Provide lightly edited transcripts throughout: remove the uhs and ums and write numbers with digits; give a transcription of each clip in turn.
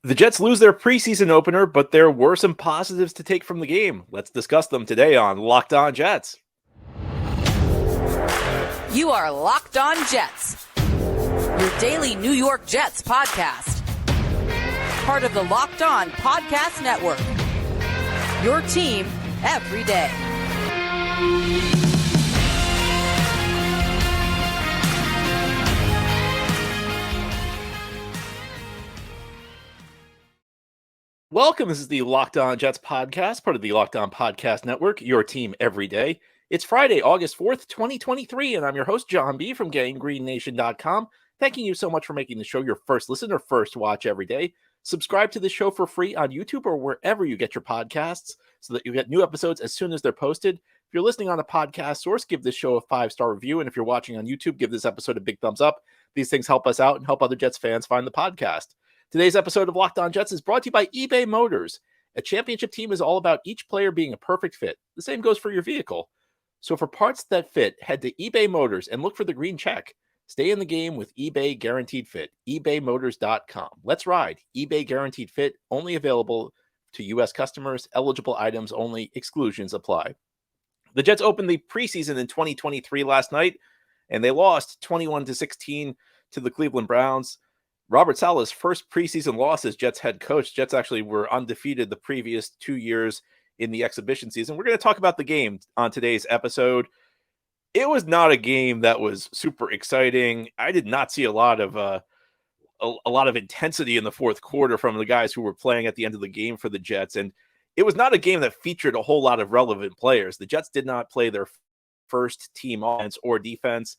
The Jets lose their preseason opener, but there were some positives to take from the game. Let's discuss them today on Locked On Jets. You are Locked On Jets, your daily New York Jets podcast. Part of the Locked On Podcast Network, your team every day. Welcome. This is the Locked On Jets podcast, part of the Locked On Podcast Network, your team every day. It's Friday, August 4th, 2023, and I'm your host, John B. from GettingGreenNation.com. Thanking you so much for making the show your first listen or first watch every day. Subscribe to the show for free on YouTube or wherever you get your podcasts so that you get new episodes as soon as they're posted. If you're listening on a podcast source, give this show a 5-star review, and if you're watching on YouTube, give this episode a big thumbs up. These things help us out and help other Jets fans find the podcast. Today's episode of Locked On Jets is brought to you by eBay Motors. A championship team is all about each player being a perfect fit. The same goes for your vehicle. So for parts that fit, head to eBay Motors and look for the green check. Stay in the game with eBay Guaranteed Fit. ebaymotors.com. Let's ride. eBay Guaranteed Fit, only available to U.S. customers. Eligible items only. Exclusions apply. The Jets opened the preseason in 2023 last night, and they lost 21-16 to the Cleveland Browns. Robert Saleh's first preseason loss as Jets head coach. Jets actually were undefeated the previous 2 years in the exhibition season. We're going to talk about the game on today's episode. It was not a game that was super exciting. I did not see a lot of intensity in the fourth quarter from the guys who were playing at the end of the game for the Jets, and it was not a game that featured a whole lot of relevant players. The Jets did not play their first team offense or defense,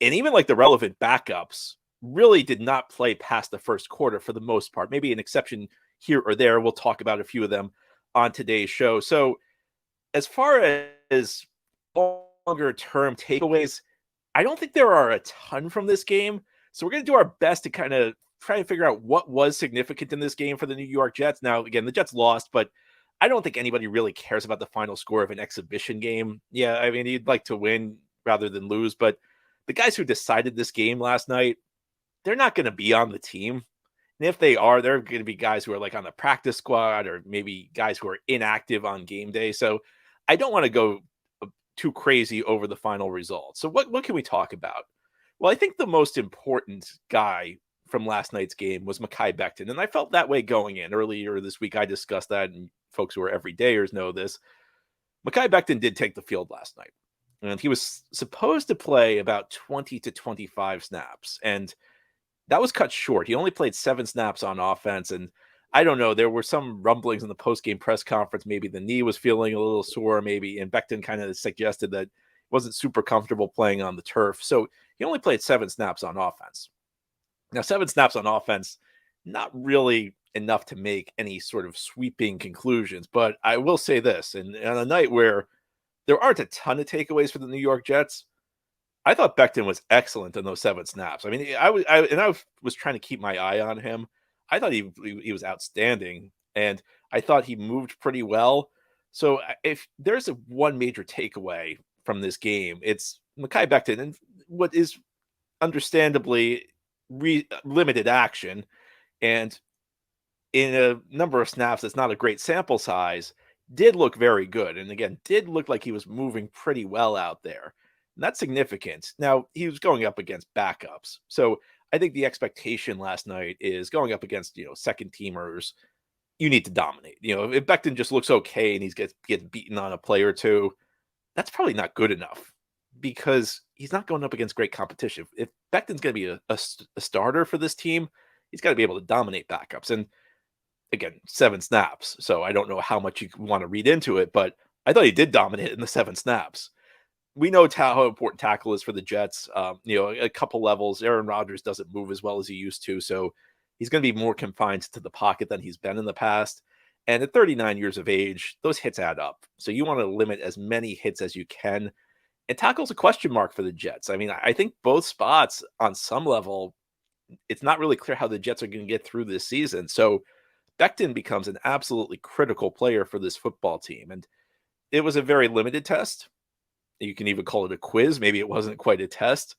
and even like the relevant backups really did not play past the first quarter for the most part. Maybe an exception here or there. We'll talk about a few of them on today's show. So as far as longer term takeaways, I don't think there are a ton from this game. So we're going to do our best to kind of try to figure out what was significant in this game for the New York Jets. Now, again, the Jets lost, but I don't think anybody really cares about the final score of an exhibition game. Yeah, I mean, you'd like to win rather than lose, but the guys who decided this game last night, they're not going to be on the team. And if they are, they're going to be guys who are like on the practice squad or maybe guys who are inactive on game day. So I don't want to go too crazy over the final result. So what can we talk about? Well, I think the most important guy from last night's game was Mekhi Becton. And I felt that way going in. Earlier this week, I discussed that, and folks who are everydayers know this. Mekhi Becton did take the field last night, and he was supposed to play about 20 to 25 snaps. And that was cut short. He only played 7 snaps on offense. And I don't know, there were some rumblings in the post-game press conference. Maybe the knee was feeling a little sore, maybe. And Becton kind of suggested that he wasn't super comfortable playing on the turf. So he only played 7 snaps on offense. Now, 7 snaps on offense, not really enough to make any sort of sweeping conclusions. But I will say this, and on a night where there aren't a ton of takeaways for the New York Jets, I thought Becton was excellent in those 7 snaps. I mean, I was trying to keep my eye on him. I thought he was outstanding, and I thought he moved pretty well. So if there's one major takeaway from this game, it's Mekhi Becton, and what is understandably limited action, and in a number of snaps that's not a great sample size, did look very good. And again, did look like he was moving pretty well out there. And that's significant. Now, he was going up against backups. So I think the expectation last night is going up against, second teamers, you need to dominate. If Becton just looks okay and he gets beaten on a play or two, that's probably not good enough because he's not going up against great competition. If Becton's going to be a starter for this team, he's got to be able to dominate backups. And again, 7 snaps. So I don't know how much you want to read into it, but I thought he did dominate in the 7 snaps. We know how important tackle is for the Jets. A couple levels. Aaron Rodgers doesn't move as well as he used to, so he's going to be more confined to the pocket than he's been in the past. And at 39 years of age, those hits add up. So you want to limit as many hits as you can. And tackle's a question mark for the Jets. I mean, I think both spots on some level, it's not really clear how the Jets are going to get through this season. So Becton becomes an absolutely critical player for this football team. And it was a very limited test. You can even call it a quiz. Maybe it wasn't quite a test,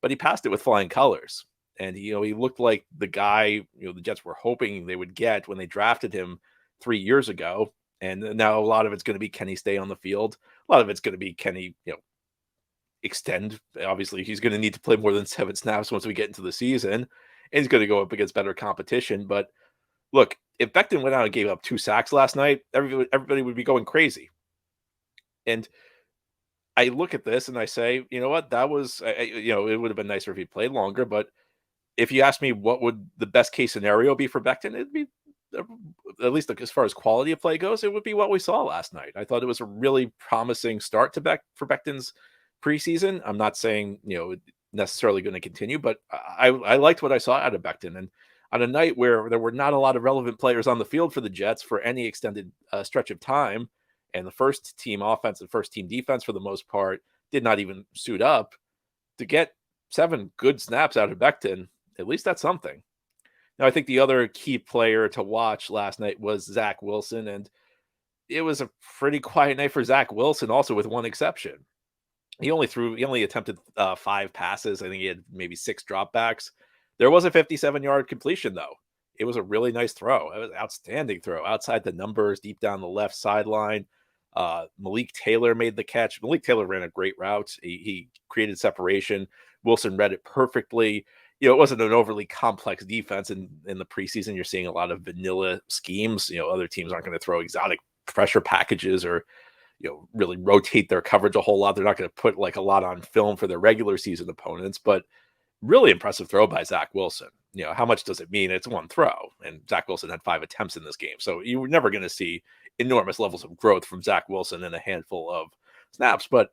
but he passed it with flying colors. And, he looked like the guy, the Jets were hoping they would get when they drafted him 3 years ago. And now a lot of it's going to be, can he stay on the field? A lot of it's going to be, can he, extend? Obviously, he's going to need to play more than 7 snaps once we get into the season. And he's going to go up against better competition. But look, if Becton went out and gave up 2 sacks last night, everybody would be going crazy. And I look at this and I say, you know what? That was, it would have been nicer if he played longer. But if you ask me what would the best case scenario be for Becton, it'd be, at least as far as quality of play goes, it would be what we saw last night. I thought it was a really promising start for Becton's preseason. I'm not saying, necessarily going to continue, but I liked what I saw out of Becton. And on a night where there were not a lot of relevant players on the field for the Jets for any extended stretch of time, and the first team offense and first team defense, for the most part, did not even suit up, to get 7 good snaps out of Becton, at least that's something. Now, I think the other key player to watch last night was Zach Wilson, and it was a pretty quiet night for Zach Wilson, also with one exception. He only attempted 5 passes. I think he had maybe 6 dropbacks. There was a 57-yard completion, though. It was a really nice throw. It was an outstanding throw outside the numbers, deep down the left sideline. Malik Taylor made the catch. Malik Taylor ran a great route. He created separation. Wilson read it perfectly. It wasn't an overly complex defense. In the preseason, you're seeing a lot of vanilla schemes. Other teams aren't going to throw exotic pressure packages or, really rotate their coverage a whole lot. They're not going to put like a lot on film for their regular season opponents, but really impressive throw by Zach Wilson. How much does it mean? It's one throw, and Zach Wilson had 5 attempts in this game. So you were never going to see enormous levels of growth from Zach Wilson in a handful of snaps. But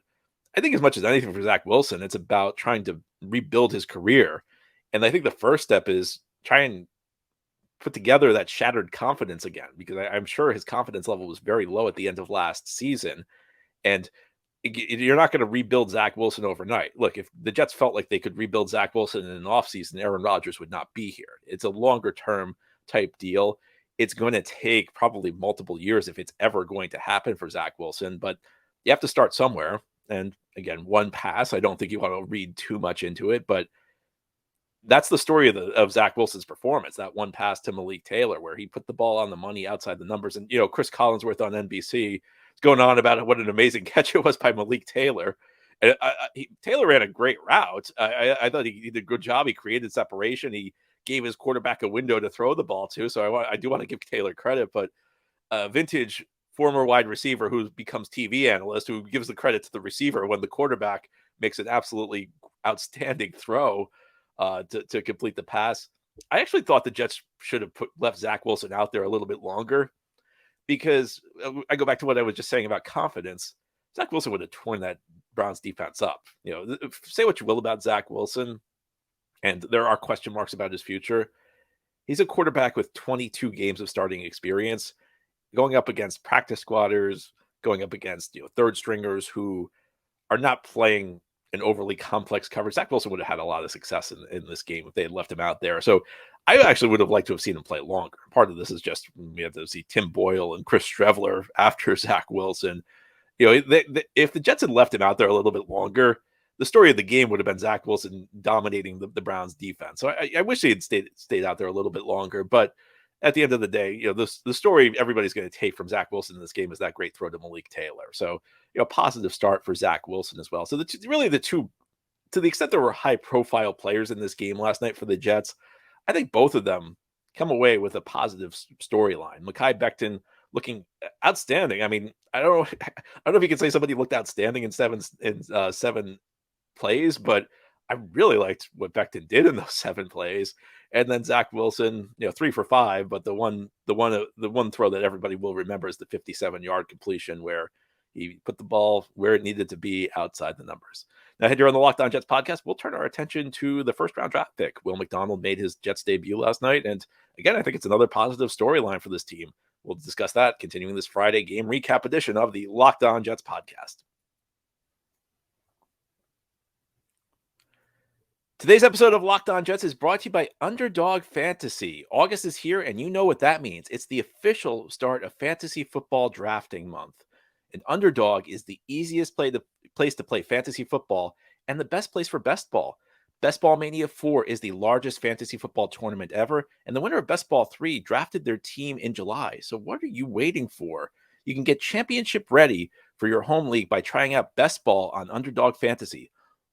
I think as much as anything for Zach Wilson, it's about trying to rebuild his career. And I think the first step is try and put together that shattered confidence again, because I'm sure his confidence level was very low at the end of last season. And you're not going to rebuild Zach Wilson overnight. Look, if the Jets felt like they could rebuild Zach Wilson in an offseason, Aaron Rodgers would not be here. It's a longer term type deal. It's going to take probably multiple years if it's ever going to happen for Zach Wilson, but you have to start somewhere. And again, one pass, I don't think you want to read too much into it, but that's the story of Zach Wilson's performance. That one pass to Malik Taylor, where he put the ball on the money outside the numbers. And, Chris Collinsworth on NBC is going on about what an amazing catch it was by Malik Taylor. And Taylor ran a great route. I thought he did a good job. He created separation. He gave his quarterback a window to throw the ball to. So I do want to give Taylor credit, but vintage former wide receiver who becomes TV analyst, who gives the credit to the receiver when the quarterback makes an absolutely outstanding throw to complete the pass. I actually thought the Jets should have left Zach Wilson out there a little bit longer, because I go back to what I was just saying about confidence. Zach Wilson would have torn that Browns defense up. Say what you will about Zach Wilson, and there are question marks about his future. He's a quarterback with 22 games of starting experience, going up against practice squatters, going up against third stringers who are not playing an overly complex coverage. Zach Wilson would have had a lot of success in this game if they had left him out there. So I actually would have liked to have seen him play longer. Part of this is just we have to see Tim Boyle and Chris Streveler after Zach Wilson. If the Jets had left him out there a little bit longer, the story of the game would have been Zach Wilson dominating the Browns defense. So I wish he had stayed out there a little bit longer. But at the end of the day, the story everybody's going to take from Zach Wilson in this game is that great throw to Malik Taylor. So, positive start for Zach Wilson as well. So really the two, to the extent there were high profile players in this game last night for the Jets, I think both of them come away with a positive storyline. Mekhi Becton looking outstanding. I mean, I don't know if you can say somebody looked outstanding in seven plays, but I really liked what Becton did in those 7 plays. And then Zach Wilson, 3 for 5, but the one throw that everybody will remember is the 57-yard completion where he put the ball where it needed to be outside the numbers. Now, here on the Locked On Jets podcast, we'll turn our attention to the first-round draft pick. Will McDonald made his Jets debut last night, and again, I think it's another positive storyline for this team. We'll discuss that continuing this Friday game recap edition of the Locked On Jets podcast. Today's episode of Locked On Jets is brought to you by Underdog Fantasy. August is here, and you know what that means. It's the official start of fantasy football drafting month. And Underdog is the easiest place to play fantasy football and the best place for best ball. Best Ball Mania 4 is the largest fantasy football tournament ever, and the winner of Best Ball 3 drafted their team in July. So what are you waiting for? You can get championship ready for your home league by trying out Best Ball on Underdog Fantasy.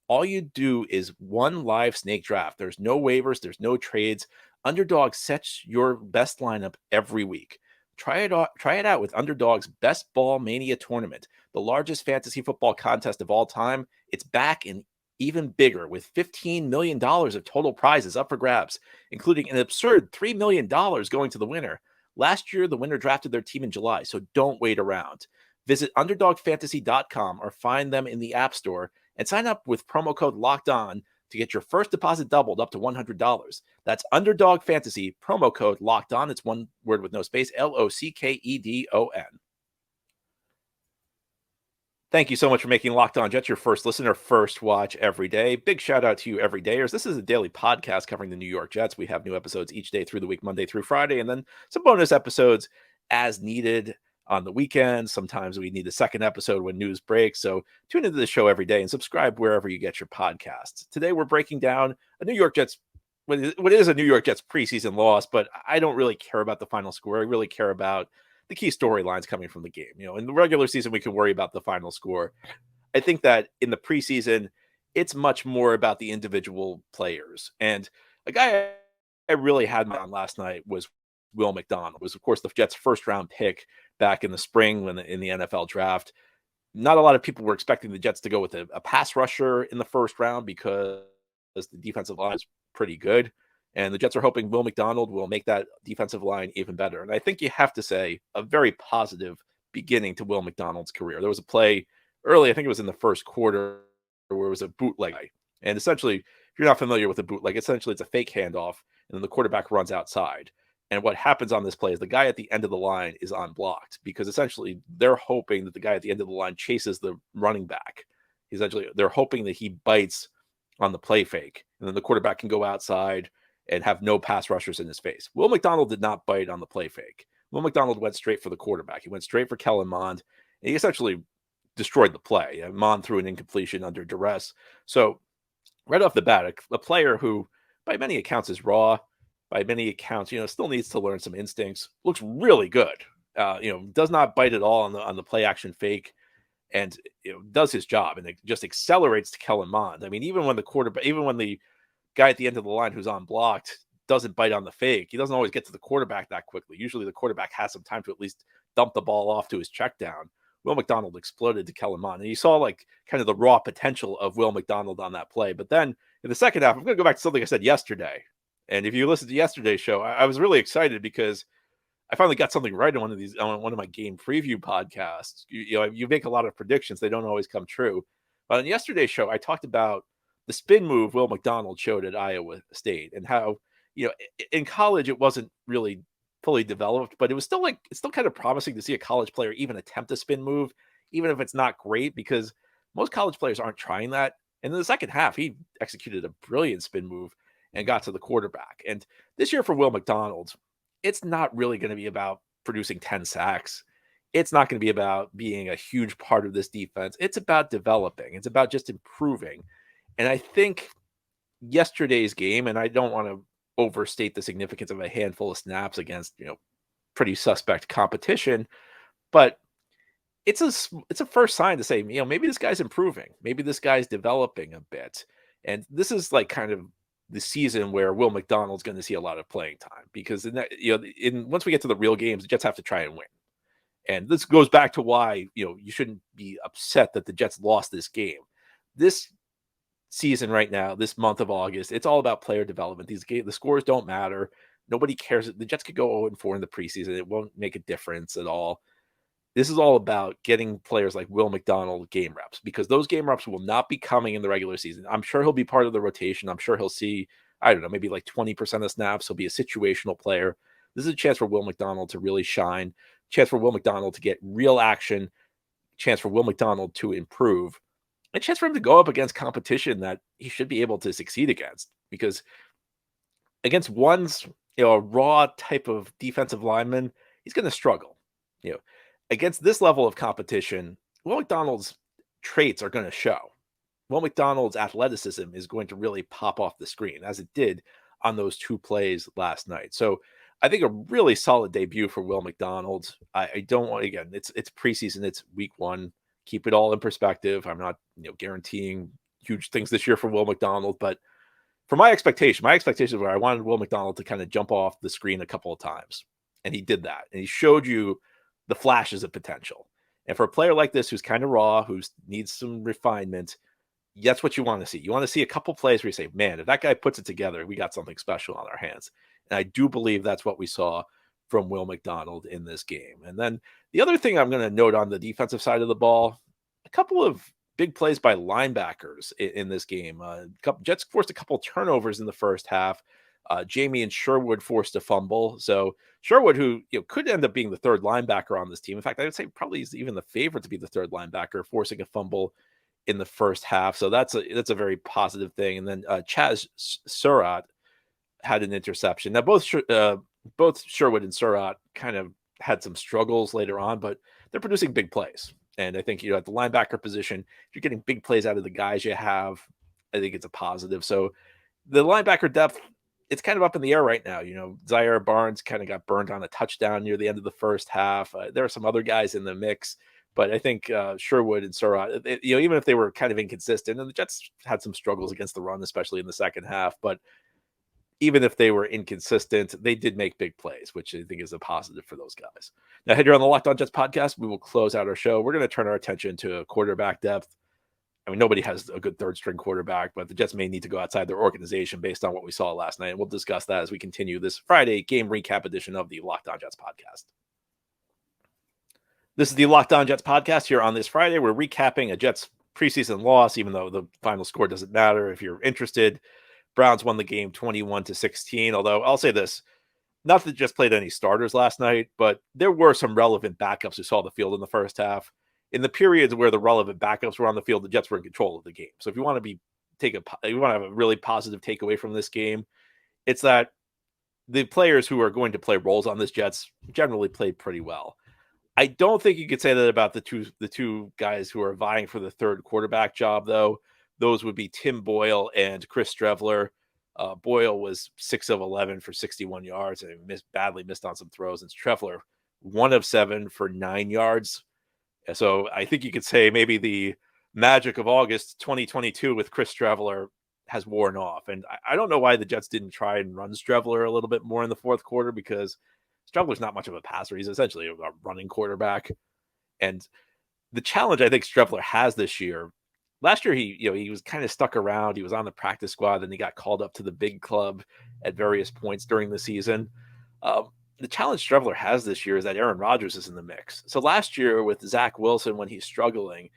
All you do is one live snake draft. There's no waivers, there's no trades. Underdog sets your best lineup every week. Try it out with Underdog's Best Ball Mania tournament, the largest fantasy football contest of all time. It's back in even bigger with $15 million of total prizes up for grabs, including an absurd $3 million going to the winner. Last year, the winner drafted their team in July, so don't wait around. Visit UnderdogFantasy.com or find them in the App Store and sign up with promo code LOCKEDON to get your first deposit doubled up to $100. That's Underdog Fantasy, promo code LOCKEDON. It's one word with no space, LOCKEDON. Thank you so much for making Locked On Jets your first listener, first watch every day. Big shout out to you everydayers. This is a daily podcast covering the New York Jets. We have new episodes each day through the week, Monday through Friday, and then some bonus episodes as needed on the weekends. Sometimes we need a second episode when news breaks. So tune into the show every day and subscribe wherever you get your podcasts. Today we're breaking down a New York Jets, what is a New York Jets preseason loss, but I don't really care about the final score. I really care about the key storylines coming from the game. In the regular season, we can worry about the final score. I think that in the preseason, it's much more about the individual players. And a guy I really had on last night was Will McDonald. Was, of course, the Jets' first-round pick back in the spring in the NFL draft. Not a lot of people were expecting the Jets to go with a pass rusher in the first round because the defensive line is pretty good. And the Jets are hoping Will McDonald will make that defensive line even better. And I think you have to say a very positive beginning to Will McDonald's career. There was a play early, I think it was in the first quarter, where it was a bootleg. And essentially, if you're not familiar with a bootleg, essentially it's a fake handoff, and then the quarterback runs outside. And what happens on this play is the guy at the end of the line is unblocked because essentially they're hoping that the guy at the end of the line chases the running back. They're hoping that he bites on the play fake, and then the quarterback can go outside and have no pass rushers in his face. Will McDonald did not bite on the play fake. Will McDonald went straight for the quarterback. He went straight for Kellen Mond, and he essentially destroyed the play. Mond threw an incompletion under duress. So right off the bat, a player who by many accounts is raw, by many accounts, still needs to learn some instincts, looks really good. Does not bite at all on the play action fake, and does his job, and it just accelerates to Kellen Mond. I mean, even when the guy at the end of the line who's unblocked doesn't bite on the fake, he doesn't always get to the quarterback that quickly. Usually the quarterback has some time to at least dump the ball off to his check down. Will McDonald exploded to Kellen Mond, and you saw kind of the raw potential of Will McDonald on that play. But then in the second half, I'm going to go back to something I said yesterday. And if you listen to yesterday's show, I was really excited because I finally got something right on one of my game preview podcasts. You make a lot of predictions; they don't always come true. But on yesterday's show, I talked about the spin move Will McDonald showed at Iowa State and how in college it wasn't really fully developed, but it's still kind of promising to see a college player even attempt a spin move, even if it's not great, because most college players aren't trying that. And in the second half, he executed a brilliant spin move and got to the quarterback. And this year for Will McDonald, it's not really going to be about producing 10 sacks. It's not going to be about being a huge part of this defense. It's about developing. It's about just improving. And I think yesterday's game, and I don't want to overstate the significance of a handful of snaps against, pretty suspect competition, but it's a first sign to say, maybe this guy's improving. Maybe this guy's developing a bit. And this is kind of the season where Will McDonald's going to see a lot of playing time, because once we get to the real games, the Jets have to try and win. And this goes back to why, you shouldn't be upset that the Jets lost this game. This season right now, this month of August, it's all about player development. The scores don't matter. Nobody cares. The Jets could go 0-4 in the preseason. It won't make a difference at all. This is all about getting players like Will McDonald game reps, because those game reps will not be coming in the regular season. I'm sure he'll be part of the rotation. I'm sure he'll see, I don't know, maybe 20% of snaps. He'll be a situational player. This is a chance for Will McDonald to really shine, chance for Will McDonald to get real action, chance for Will McDonald to improve, a chance for him to go up against competition that he should be able to succeed against, because against one's, a raw type of defensive lineman, he's going to struggle. Against this level of competition, Will McDonald's traits are going to show. Will McDonald's athleticism is going to really pop off the screen, as it did on those 2 plays last night. So I think a really solid debut for Will McDonald. I don't want, again, it's preseason, it's week 1. Keep it all in perspective. I'm not, guaranteeing huge things this year for Will McDonald, but for my expectations were I wanted Will McDonald to kind of jump off the screen a couple of times. And he did that. And he showed you the flashes of potential. And for a player like this, who's kind of raw, who needs some refinement, that's what you want to see. You want to see a couple plays where you say, man, if that guy puts it together, we got something special on our hands. And I do believe that's what we saw from Will McDonald in this game. And then the other thing I'm going to note on the defensive side of the ball, a couple of big plays by linebackers in this game. Jets forced a couple turnovers in the first half. Jamie and Sherwood forced a fumble. So Sherwood, who could end up being the third linebacker on this team. In fact, I would say probably is even the favorite to be the third linebacker, forcing a fumble in the first half. So that's a very positive thing. And then Chaz Surratt had an interception. Now both Sherwood and Surratt kind of had some struggles later on, but they're producing big plays. And I think at the linebacker position, if you're getting big plays out of the guys you have, I think it's a positive. So the linebacker depth, it's kind of up in the air right now. Zaire Barnes kind of got burned on a touchdown near the end of the first half. There are some other guys in the mix, but I think Sherwood and Surratt, even if they were kind of inconsistent, and the Jets had some struggles against the run, especially in the second half, but even if they were inconsistent, they did make big plays, which I think is a positive for those guys. Now, here on the Locked On Jets podcast, we will close out our show. We're going to turn our attention to quarterback depth. I mean, nobody has a good third-string quarterback, but the Jets may need to go outside their organization based on what we saw last night. And we'll discuss that as we continue this Friday game recap edition of the Locked On Jets podcast. This is the Locked On Jets podcast. Here on this Friday, we're recapping a Jets preseason loss, even though the final score doesn't matter. If you're interested, Browns won the game 21-16. Although I'll say this, not that the Jets played any starters last night, but there were some relevant backups who saw the field in the first half. In the periods where the relevant backups were on the field, the Jets were in control of the game. So if you want to have a really positive takeaway from this game, it's that the players who are going to play roles on this Jets generally played pretty well. I don't think you could say that about the two guys who are vying for the third quarterback job, though. Those would be Tim Boyle and Chris Streveler. Boyle was 6 of 11 for 61 yards and badly missed on some throws. And Streveler, 1 of 7 for 9 yards. So I think you could say maybe the magic of August 2022 with Chris Streveler has worn off. And I don't know why the Jets didn't try and run Streveler a little bit more in the fourth quarter, because Streveler's not much of a passer. He's essentially a running quarterback. And the challenge I think Streveler has this year, last year he was kind of stuck around. He was on the practice squad, then he got called up to the big club at various points during the season. The challenge Streveler has this year is that Aaron Rodgers is in the mix. So last year with Zach Wilson, when he's struggling,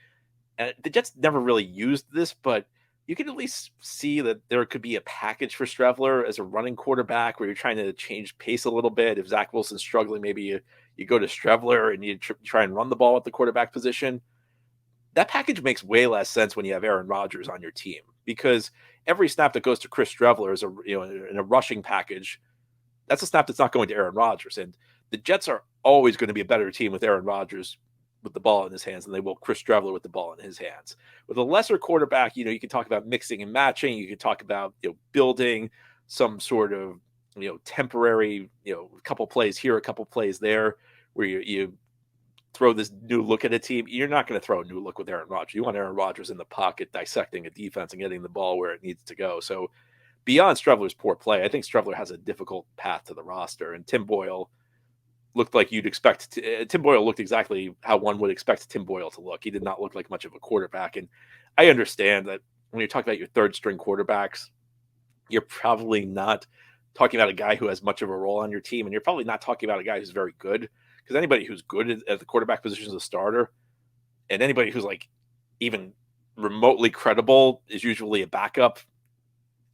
and the Jets never really used this, but you can at least see that there could be a package for Streveler as a running quarterback where you're trying to change pace a little bit. If Zach Wilson's struggling, maybe you go to Streveler and you try and run the ball at the quarterback position. That package makes way less sense when you have Aaron Rodgers on your team, because every snap that goes to Chris Streveler is in a rushing package. That's a snap that's not going to Aaron Rodgers. And the Jets are always going to be a better team with Aaron Rodgers with the ball in his hands than they will Chris Streveler with the ball in his hands. With a lesser quarterback, you can talk about mixing and matching. You can talk about building some sort of temporary a couple plays here, a couple plays there, where you throw this new look at a team. You're not going to throw a new look with Aaron Rodgers. You want Aaron Rodgers in the pocket dissecting a defense and getting the ball where it needs to go. So beyond Streveler's poor play, I think Streveler has a difficult path to the roster. And Tim Boyle looked like you'd expect. Tim Boyle looked exactly how one would expect Tim Boyle to look. He did not look like much of a quarterback. And I understand that when you're talking about your third string quarterbacks, you're probably not talking about a guy who has much of a role on your team. And you're probably not talking about a guy who's very good, because anybody who's good at the quarterback position is a starter. And anybody who's like even remotely credible is usually a backup.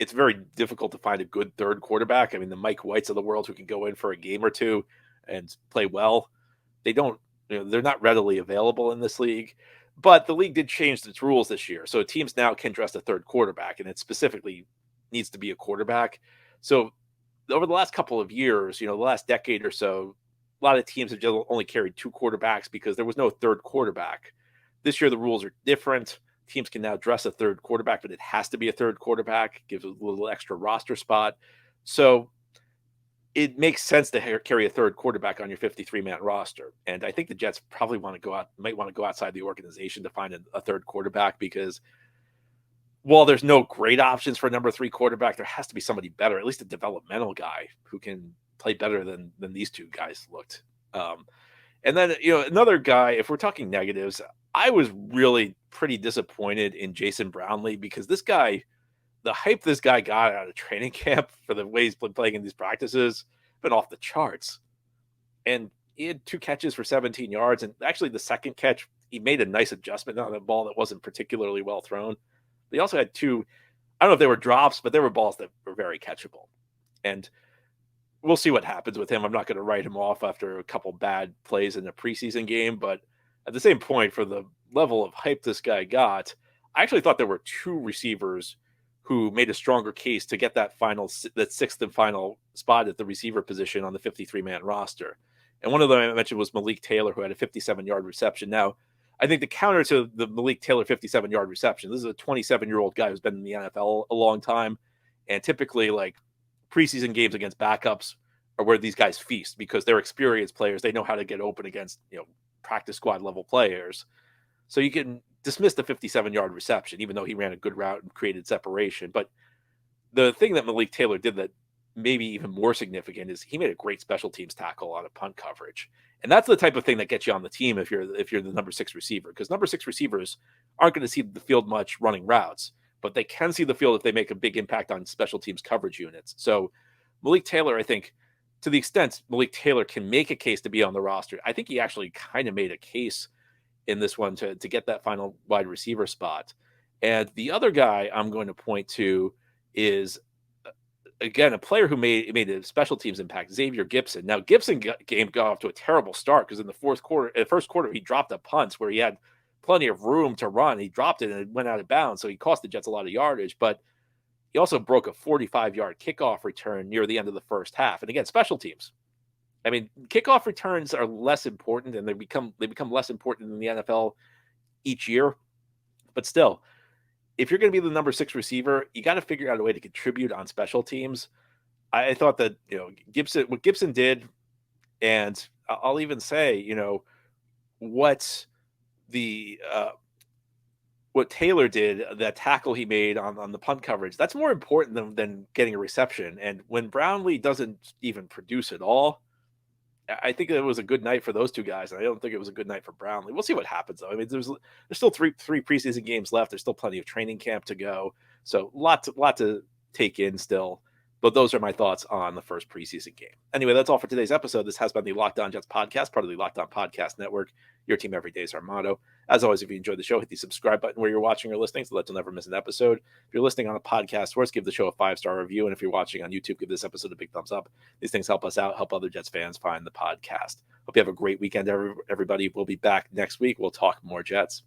It's very difficult to find a good third quarterback. I mean, the Mike Whites of the world who can go in for a game or two and play well, they're not readily available in this league. But the league did change its rules this year. So teams now can dress a third quarterback, and it specifically needs to be a quarterback. So over the last couple of years, the last decade or so, a lot of teams have just only carried 2 quarterbacks because there was no third quarterback. This year, the rules are different. teams can now dress a third quarterback, but it has to be a third quarterback, gives a little extra roster spot. So it makes sense to carry a third quarterback on your 53-man roster. And I think the Jets probably might want to go outside the organization to find a third quarterback, because while there's no great options for a number 3 quarterback, there has to be somebody better, at least a developmental guy who can play better than these two guys looked. And then, another guy, if we're talking negatives, I was really pretty disappointed in Jason Brownlee, because this guy, the hype this guy got out of training camp for the way he's been playing in these practices, been off the charts. And he had 2 catches for 17 yards. And actually the second catch, he made a nice adjustment on a ball that wasn't particularly well thrown. But he also had 2, I don't know if they were drops, but they were balls that were very catchable. And we'll see what happens with him. I'm not going to write him off after a couple bad plays in a preseason game. But at the same point, for the level of hype this guy got, I actually thought there were 2 receivers who made a stronger case to get that 6th and final spot at the receiver position on the 53-man roster. And one of them I mentioned was Malik Taylor, who had a 57-yard reception. Now, I think the counter to the Malik Taylor 57-yard reception, this is a 27-year-old guy who's been in the NFL a long time. And typically, like, preseason games against backups are where these guys feast, because they're experienced players. They know how to get open against, practice squad level players. So you can dismiss the 57-yard reception, even though he ran a good route and created separation. But the thing that Malik Taylor did that maybe even more significant is he made a great special teams tackle on a punt coverage. And that's the type of thing that gets you on the team if you're the number 6 receiver, because number 6 receivers aren't going to see the field much running routes, but they can see the field if they make a big impact on special teams coverage units. So Malik Taylor, I think, to the extent Malik Taylor can make a case to be on the roster, I think he actually kind of made a case in this one to get that final wide receiver spot. And the other guy I'm going to point to is, again, a player who made a special teams impact, Xavier Gipson. Now, Gipson got off to a terrible start, because in the first quarter, he dropped a punt where he had plenty of room to run. He dropped it and it went out of bounds, so he cost the Jets a lot of yardage. But he also broke a 45-yard kickoff return near the end of the first half. And again, special teams. I mean, kickoff returns are less important, and they become less important in the NFL each year. But still, if you're going to be the number 6 receiver, you got to figure out a way to contribute on special teams. I thought that, what Gipson did, and I'll even say, what Taylor did, that tackle he made on the punt coverage, that's more important than getting a reception. And when Brownlee doesn't even produce at all, I think it was a good night for those 2 guys. And I don't think it was a good night for Brownlee. We'll see what happens, though. I mean, there's still three preseason games left. There's still plenty of training camp to go. So lot to take in still. But those are my thoughts on the first preseason game. Anyway, that's all for today's episode. This has been the Locked On Jets podcast, part of the Locked On Podcast Network. Your team every day is our motto. As always, if you enjoyed the show, hit the subscribe button where you're watching or listening so that you'll never miss an episode. If you're listening on a podcast source, give the show a 5-star review. And if you're watching on YouTube, give this episode a big thumbs up. These things help us out, help other Jets fans find the podcast. Hope you have a great weekend, everybody. We'll be back next week. We'll talk more Jets.